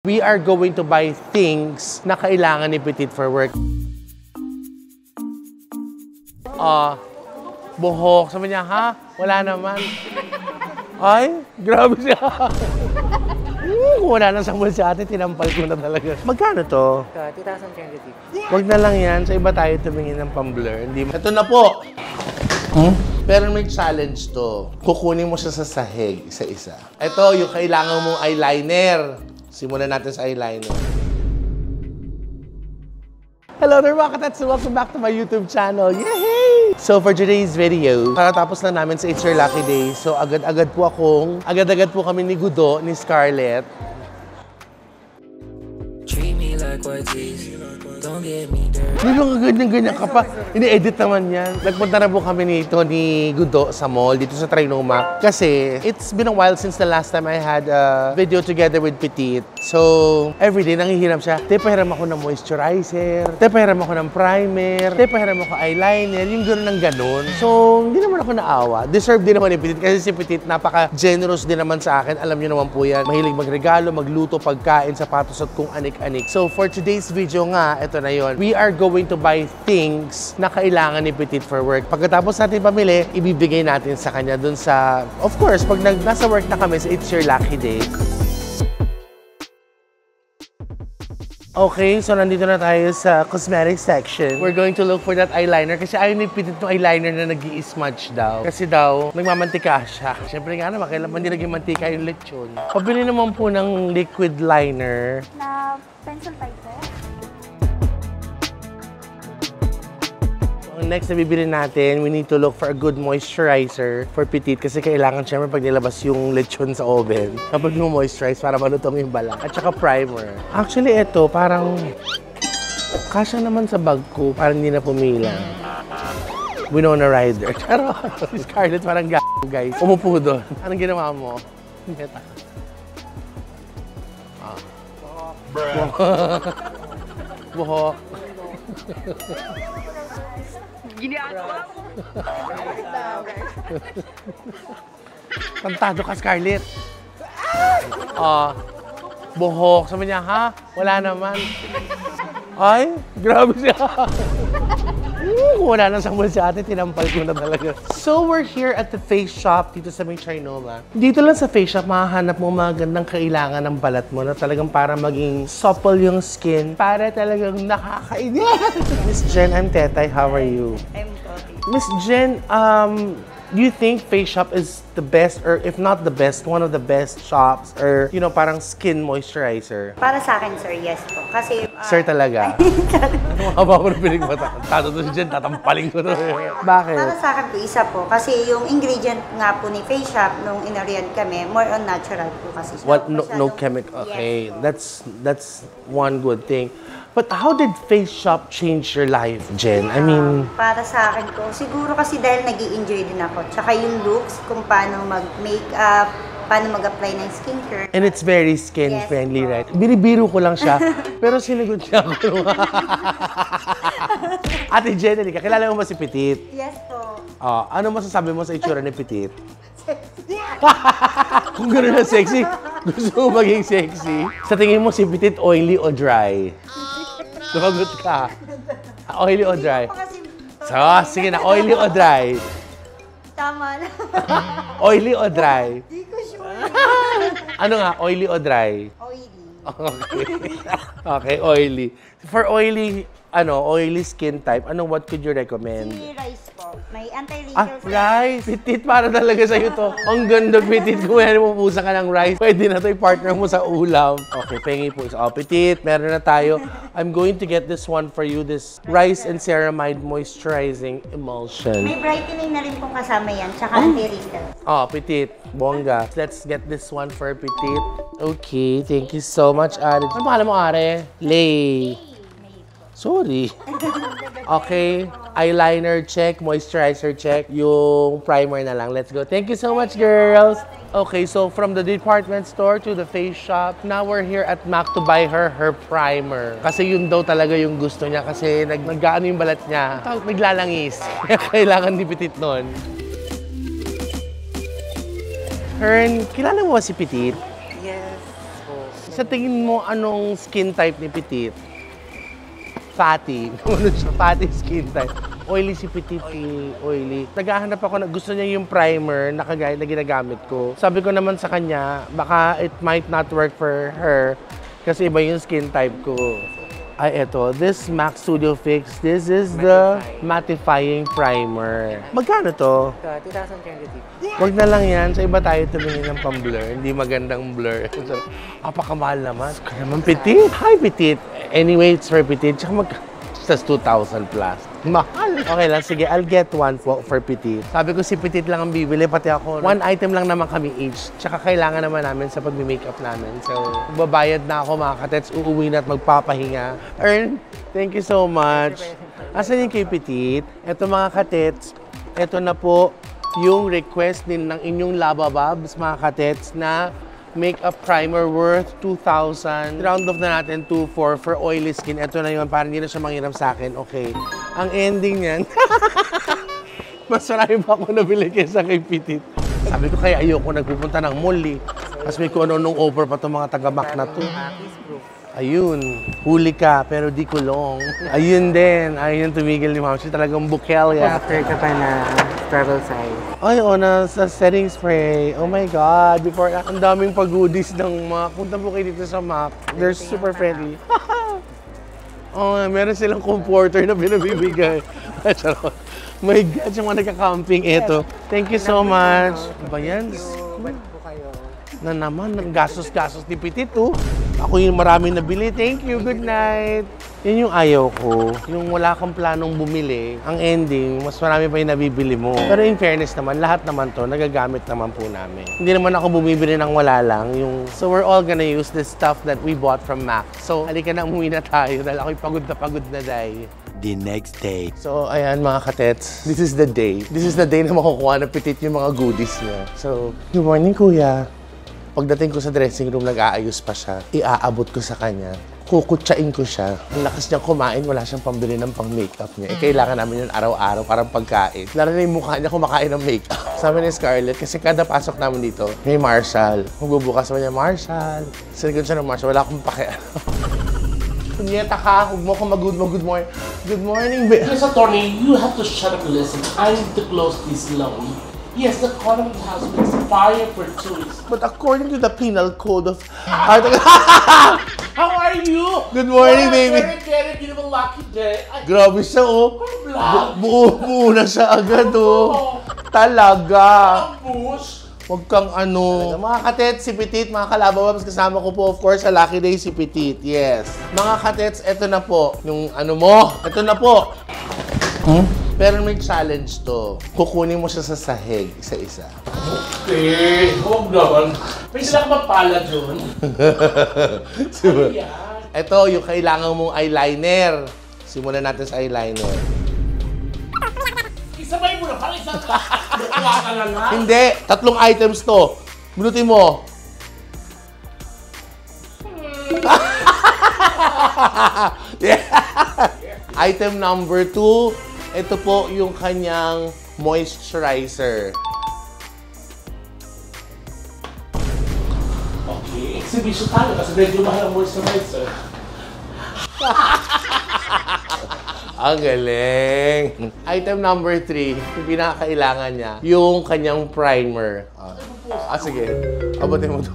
We are going to buy things na kailangan ni Petite for work. Buhok. Sabi niya, ha? Wala naman. Ay, grabe siya. Wala nang sambal si ate, tinampal ko na talaga. Magkano to? 2,000 Wag na lang yan. Sa iba tayo tumingin ng pang-blur. Ito na po. Pero may challenge to. Kukunin mo siya sa sahig, isa-isa. Ito, yung kailangan mong eyeliner. Simulan natin sa eyeliner. Hello there mga katats! Welcome back to my YouTube channel. Yay! So for today's video, kakatapos na namin sa It's Your Lucky Day. So agad-agad po kami ni Gudo, ni Scarlett. Treat me like what is. Don't get me dirty. Hindi mo ganyan ka pa. Ini-edit naman yan. Nagpunta na po kami nito ni Gudo sa mall, dito sa Trinoma. Kasi it's been a while since the last time I had a video together with Petite. So, everyday nangihiram siya. Te, pahiram ako ng moisturizer. Te, pahiram ako ng primer. Te, pahiram ako eyeliner. Yung gano'n ng gano'n. So, hindi naman ako naawa. Deserve din naman ni Petite. Kasi si Petite, napaka-generous din naman sa akin. Alam niyo naman po yan. Mahilig magregalo, magluto, pagkain, sapatos at kung anik-anik. So, for today's video nga, ito na yon. We are going to buy things na kailangan ni Petite for work. Pagkatapos natin pamili, ibibigay natin sa kanya dun sa, of course, pag nasa work na kami sa It's Your Lucky Day. Okay, so nandito na tayo sa cosmetic section. We're going to look for that eyeliner kasi ayaw ni Petite ng eyeliner na nag-i-smudge daw. Kasi daw, nagmamantika siya. Siyempre nga naman, kailan man din naging mantika yung lechon. Pabili naman po ng liquid liner. Na pencil type po. Next na bibili natin, we need to look for a good moisturizer for Petite kasi kailangan syempre pag nilabas yung lechon sa oven, kapag mo-moisturize para malutong yung balat. At saka primer. Actually, ito parang kasya naman sa bag ko, parang hindi na pumila. Winona Ryder. Pero si Scarlett parang guys. Umupo doon. Anong ginawa mo? Neta. Buhok. Ginagawa mo. Pantado ka, Scarlett. Buhok. Sabi niya, ha? Wala naman. Ay, grabe siya. Wala nang sambal si ate, tinampal ko na talaga. So, we're here at the face shop dito sa may Trinoma. Dito lang sa face shop, mahahanap mo mga gandang kailangan ng balat mo na talagang para maging supple yung skin, para talagang nakakainis. Miss Jen, I'm Tetay. How are you? I'm Toti. Miss Jen, do you think Face Shop is the best, or if not the best, one of the best shops, or, you know, parang skin moisturizer? Para sa akin, sir, yes po. Kasi... Sir talaga? Ano nga ba ako na pinagmata? Tato to si Jen, tatampaling ko to. Bakit? Para sa akin po, isa po. Kasi yung ingredient nga po ni Face Shop, nung inorian kami, more on natural po kasi siya. What? No chemical? Okay, Yes. that's one good thing. But how did Face Shop change your life, Jen? I mean... Para sa akin po, siguro kasi dahil nag-i-enjoy din ako. Tsaka yung looks, kung paano mag-makeup, paano mag-apply ng skincare. And it's very skin-friendly, Yes, right? Binibiro ko lang siya, pero sinagot niya ako. Ate Jen, kilala mo ba si Petite? Yes po. Ano masasabi mo sa itsura ni Petite? Kung gano'n na sexy, gusto mo maging sexy? Sa tingin mo si Petite oily o dry? Sumagot ka. Oily o dry? So, sige na, oily o dry? Tama na. Oily o dry? Di ko sure. Ano nga, oily o dry? Oily. Okay. Okay, oily. For oily skin type, what could you recommend? Si rice po. May anti-wrinkles. Rice! Petite, para talaga sa'yo to. Ang ganda, Petite. Kung yan mo pusa ka ng rice, pwede na to i-partner mo sa ulam. Okay, pengi po. Petite, meron na tayo. I'm going to get this one for you, this Rice and Ceramide Moisturizing Emulsion. May brightening na rin pong kasama yan, tsaka anti-wrinkles. Petite, bongga. Let's get this one for Petite. Okay, thank you so much, Are. Ano pangalan mo, Are? Lay. Sorry. Okay, eyeliner check, moisturizer check, yung primer na lang. Let's go. Thank you so much, girls. Okay, so from the department store to the Face Shop, now we're here at MAC to buy her primer. Kasi yun daw talaga yung gusto niya kasi nag-ano yung balat niya. Naglalangis. Kailangan ni Petite nun. Hern, kilala mo ba si Petite? Yes po. Sa tingin mo, anong skin type ni Petite? Fatty. Ano siya? Fatty skin type. Oily si Petite, oily. Naghahanap ako, gusto niya yung primer na kagaya na ginagamit ko. Sabi ko naman sa kanya, baka it might not work for her kasi iba yung skin type ko. Ay, eto. This MAC Studio Fix. This is the mattifying primer. Magkano to? 2022. Wag na lang yan. Sa iba tayo tumingin ng pang-blur. Hindi magandang blur. Apakamahal naman. Naman, Petite. Hi, Petite. Anyway, it's for Petite. Tsaka tas 2,000 plus. Mahal. Okay lang, sige. I'll get one po for Petite. Sabi ko si Petite lang ang bibili, pati ako. One item lang naman kami each. Tsaka kailangan naman namin sa pag-makeup namin. So, babayad na ako mga katets. Uuwi na at magpapahinga. Ern, thank you so much. Asan yung kay Petite? Ito mga katets. Ito na po yung request din ng inyong Labababs, mga katets, na makeup primer worth 2,000. Round off na natin 2,400 for oily skin. Ito na yun, parang hindi na siya manghiram sa akin. Okay. Ang ending niyan, mas marami pa ako nabili kaysa kay Petite. Sabi ko kaya ayoko nagpupunta ng mall eh. Kasi may kung ano-anong offer pa itong mga taga-Mac na to. Ayun, huli ka pero di kulong. Ayun din, ayun tumigil ni Ma'am. Siya talagang bukelya. After ka pa na travel size. Ay, na sa setting spray. Oh my God, before, ang daming pag-goodies ng MAC. Punta po kayo dito sa MAC. They're super friendly. Oh, meron silang comforter na binabibigay. Charot. My God, yung mga nagka-camping, eto. Thank you so much. Ba yan? Ba't po kayo? Na naman, ang gastos-gastos ni Petite, oh. Ako yung maraming nabili. Thank you, good night. Yun yung ayaw ko. Yung wala kang planong bumili, ang ending, mas marami pa yung nabibili mo. Pero in fairness naman, lahat naman to, nagagamit naman po namin. Hindi naman ako bumibili ng wala lang. So we're all gonna use this stuff that we bought from MAC. So halika na, umuwi na tayo dahil ako'y pagod na dahil. The next day. So, ayan mga katets, this is the day. This is the day na makukuha ng Petite yung mga goodies niya. So, good morning, kuya. Pagdating ko sa dressing room, nag-aayos pa siya. Iaabot ko sa kanya. Kukutsain ko siya. Ang lakas niyang kumain, wala siyang pambili ng pang-makeup niya. Kailangan namin yun araw-araw, parang pagkain. Lalo na yung mukha niya kumakain ng makeup. Sabi ni Scarlett, kasi kada pasok namin dito, may Marshall. Magbubukas mo niya, Marshall. Sinigon siya ng Marshall, wala akong pakialam. Kunyeta ka, huwag mo ako mag-good morning. Good morning, babe. Yes, attorney, you have to shut up and listen. I need to close this loan. Yes, the economy has been expired for 2 weeks. But according to the penal code of... How are you? Good morning, baby. Very beautiful, lucky day. Grabe siya, oh. Vlog. Buo na siya agad, oh. Talaga. Bush. Huwag kang ano. Mga katets, si Petite, mga kalabababs, kasama ko po, of course, sa Lucky Day si Petite. Yes. Mga katets, eto na po. Yung ano mo, eto na po. Pero may challenge to. Kukunin mo siya sa sahig, isa-isa. Okay, huwag naman. May sila ka magpala dun. Diba? Yan. Ito, yung kailangan mong eyeliner. Simulan natin sa eyeliner. Isabay mo na, parang isang bukuha ka lang ha? Hindi, 3 items to. Bunutin mo. Yeah. Item number 2. Ito po yung kanyang moisturizer. Okay, exhibition tayo kasi medyo mahal ang moisturizer. Ang galing. Item number 3, yung pinakailangan niya, yung kanyang primer. Sige. Abutin mo to.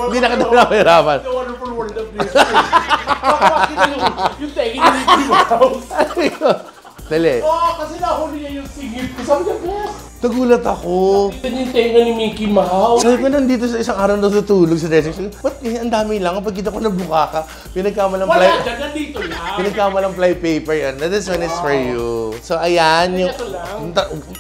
Hindi na kita pinapahirapan. The wonderful world of this. Bakit yung tegin ni Mickey Mouse? Dali. Oo, kasi nahuli niya yung singit ko. Sabi niya, Bes, Nagulat ako. ito yung tenga ni Mickey Mouse. Sabi ko nandito sa isang araw natutulog sa dressing room. Ba't ang dami lang? Kapag kita ko nabuka ka, pinagkamalang Wala fly... dyan, nandito yan. Pinagkamalang fly paper yan. This one is for you. So ayan, Ito lang.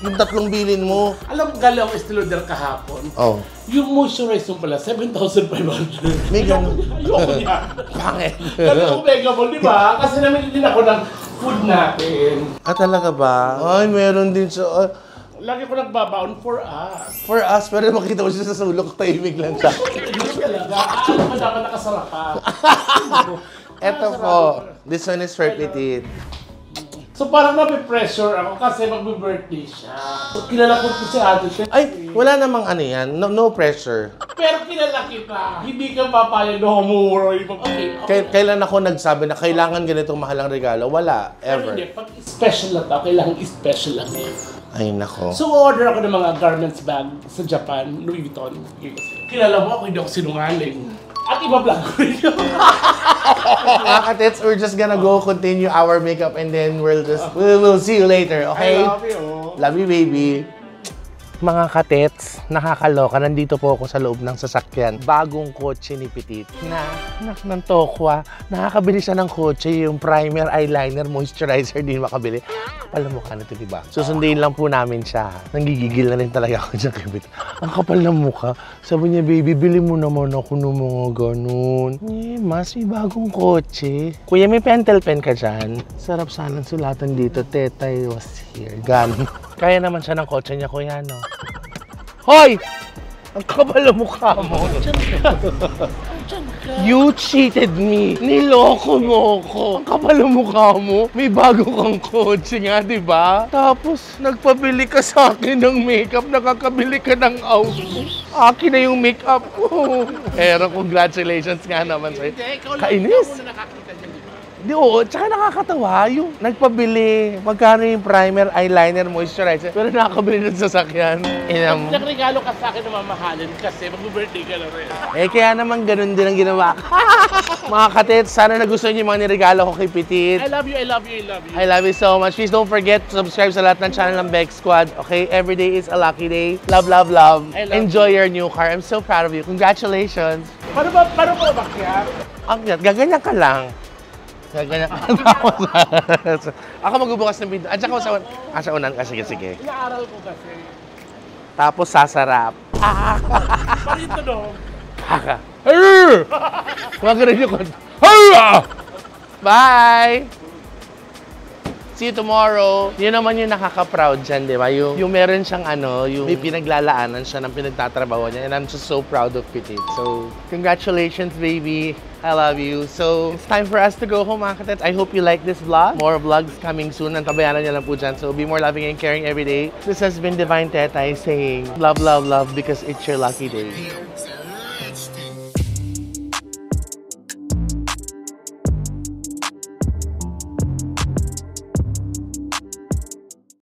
yung 3 bilin mo. Alam mo, galaw Estee Lauder kahapon. Oh. Yung moisturizer pala, 7,500. May ganun. Ayoko niya. Pangit. Galaw Omega Ball, di ba? Kasi namili din ako ng food natin. Ah, talaga ba? Ay, meron din siya. Lagi ko nagbabaon for us. For us, pero makita mo siya sa sulok, tahimik lang siya. Hindi talaga. Ano ba dapat nakasarapan? Eto po. This one is for Petite. So parang nape-pressure ako kasi magbe-birthday siya. So kilala ko po si ate siya. Ay, wala namang ano yan. No pressure. Pero kilala kita. Hindi ka papayag na humuroy. Okay. Kailan ako nagsabi na kailangan ganitong mahalang regalo? Wala. Pero Ever. hindi, pag special na tao, kailangan special lang yan. Ay, nako. So order ako ng mga garments bag sa Japan, Louis Vuitton. Kilala mo ako, hindi ako sinungaling. At iba-vlog ko rin yun. Mga katits, we're just gonna go continue our makeup and then we'll see you later, okay? I love you. Love you, baby. Mga katets, nakakaloka. Nandito po ako sa loob ng sasakyan. Bagong kotse ni Petit ng Tokwa. Nakakabili siya ng kotse. Yung primer, eyeliner, moisturizer, din makabili. Kapal na mukha nito, diba? Susundin lang po namin siya. Nanggigigil na rin talaga ako dyan kay Petit. Ang kapal ng mukha. Sabi niya, baby, bili mo naman ako ng mga ganun. Mas may bagong kotse. Kuya, may pentel pen ka dyan? Sarap sanang sulatan dito. Tetay was here. Ganun. Kaya naman siya ng kotse niya, kuya, no? Hoy! Ang kapal ng mukha mo. You cheated me. Niloko mo ako. Ang kapal ng mukha mo. May bago kang kotse nga, di ba? Tapos, nagpabili ka sa akin ng makeup. Nakakabili ka ng outfit. Akin na yung makeup ko. Pero congratulations nga naman sa'yo. Kainis. Di, oo, tsaka nakakatawa yung nagpabili, magkano yung primer, eyeliner, moisturizer, pero nakakabili ng sasakyan. Nagregalo ka sa akin na mamahalin kasi mag-birthday ka na rin. Kaya naman ganun din ang ginawa. Mga katits, sana nagustuhan niyo yung mga niregalo ko kay Petit. I love you, I love you, I love you. I love you so much. Please don't forget to subscribe sa lahat ng channel ng Bex Squad. Okay, every day is a lucky day. Love, love, love. I love Enjoy your new car. I'm so proud of you. Congratulations. Paano ba umakyat? Gaganyan ka lang. Gaganyan ka lang. Ako magbubukas ng video. At saka sa unan ka. Sige, sige. Inaaral ko kasi. Tapos sasarap. Parito no? Kaka. Magaling yung Bye! See you tomorrow. Yun naman yung nakaka-proud dyan, di ba? Yung meron siyang yung may pinaglalaanan siya ng pinagtatrabaho niya. And I'm just so proud of Petit. So, congratulations, baby. I love you. So, it's time for us to go home, mga katets. I hope you like this vlog. More vlogs coming soon. Antabayanan niyo lang po dyan. So, be more loving and caring every day. This has been Divine Tetay saying, love, love, love, because it's your lucky day.